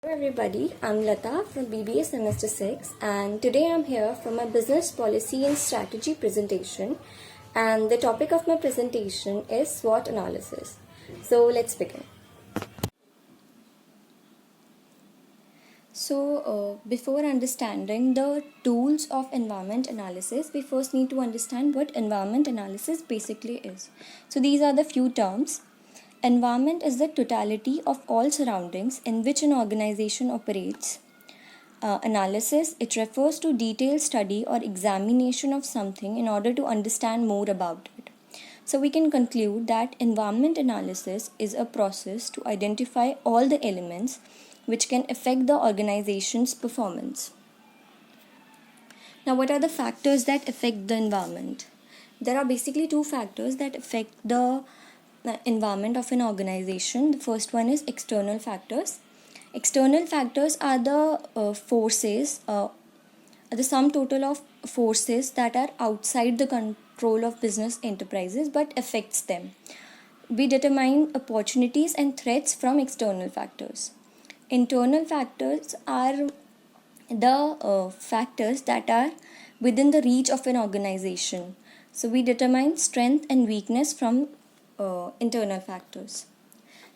Hello everybody, I'm Lata from BBA Semester 6 and today I'm here for my business policy and strategy presentation, and the topic of my presentation is SWOT analysis. So let's begin. Before understanding the tools of environment analysis, we first need to understand what environment analysis basically is. So these are the few terms. Environment is the totality of all surroundings in which an organization operates. Analysis, it refers to detailed study or examination of something in order to understand more about it. So we can conclude that environment analysis is a process to identify all the elements which can affect the organization's performance. Now, what are the factors that affect the environment? There are basically two factors that affect the environment of an organization. The first one is external factors. External factors are the forces, the sum total of forces that are outside the control of business enterprises but affects them. We determine opportunities and threats from external factors. Internal factors are the factors that are within the reach of an organization. So we determine strength and weakness from internal factors.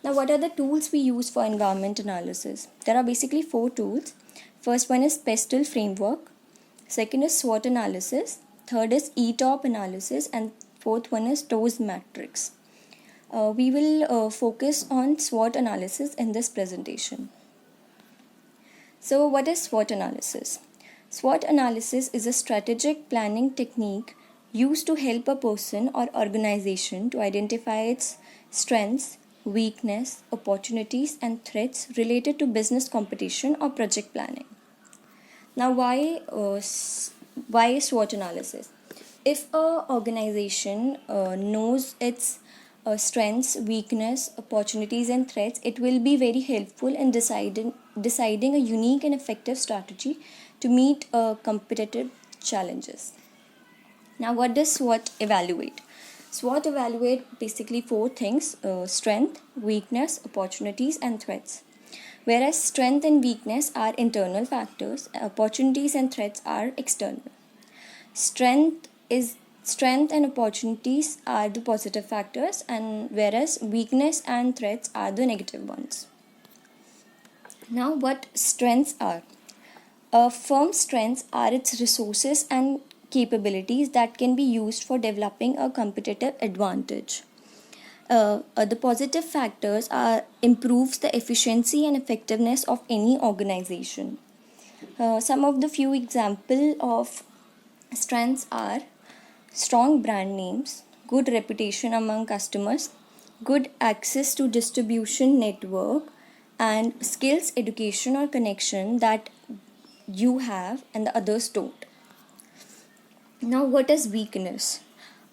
Now, what are the tools we use for environment analysis? There are basically four tools. First one is PESTEL framework. Second is SWOT analysis. Third is ETOP analysis. And fourth one is TOWS matrix. We will focus on SWOT analysis in this presentation. So, what is SWOT analysis? SWOT analysis is a strategic planning technique used to help a person or organization to identify its strengths, weakness, opportunities, and threats related to business competition or project planning. Now, why SWOT analysis? If an organization knows its strengths, weakness, opportunities, and threats, it will be very helpful in deciding a unique and effective strategy to meet competitive challenges. Now, what does SWOT evaluate? SWOT evaluate basically four things: strength, weakness, opportunities, and threats. Whereas strength and weakness are internal factors, opportunities and threats are external. Strength and opportunities are the positive factors, and whereas weakness and threats are the negative ones. Now, what strengths are? A firm's strengths are its resources and capabilities that can be used for developing a competitive advantage. The positive factors are improves the efficiency and effectiveness of any organization. Some of the few example of strengths are strong brand names, good reputation among customers, good access to distribution network, and skills, education, or connection that you have and the others don't. Now, what is weakness?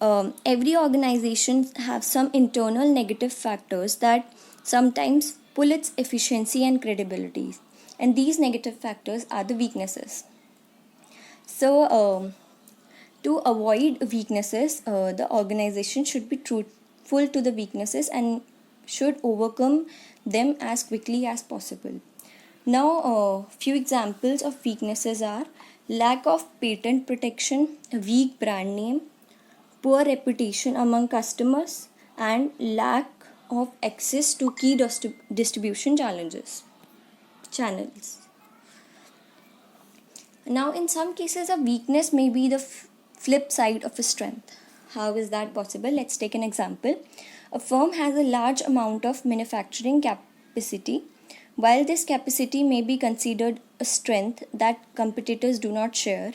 Every organization have some internal negative factors that sometimes pull its efficiency and credibility, and these negative factors are the weaknesses. So, to avoid weaknesses, the organization should be truthful to the weaknesses and should overcome them as quickly as possible. Now, few examples of weaknesses are lack of patent protection, a weak brand name, poor reputation among customers, and lack of access to key distribution channels. Now, in some cases, a weakness may be the flip side of a strength. How is that possible? Let's take an example. A firm has a large amount of manufacturing capacity. While this capacity may be considered a strength that competitors do not share,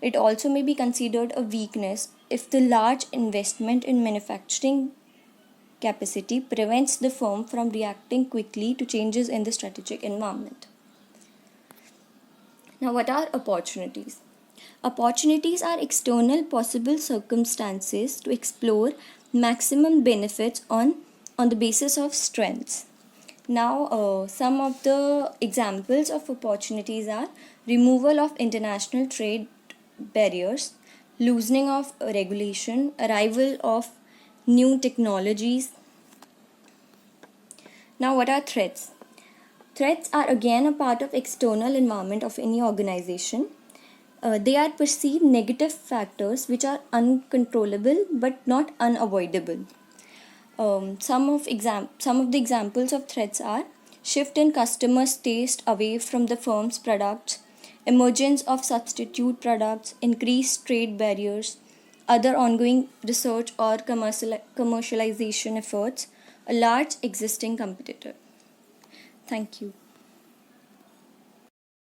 it also may be considered a weakness if the large investment in manufacturing capacity prevents the firm from reacting quickly to changes in the strategic environment. Now, what are opportunities? Opportunities are external possible circumstances to explore maximum benefits on the basis of strengths. Now, some of the examples of opportunities are removal of international trade barriers, loosening of regulation, arrival of new technologies. Now, what are threats? Threats are again a part of external environment of any organization. They are perceived negative factors which are uncontrollable but not unavoidable. Some of the examples of threats are shift in customers' taste away from the firm's products, emergence of substitute products, increased trade barriers, other ongoing research or commercialization efforts, a large existing competitor. Thank you.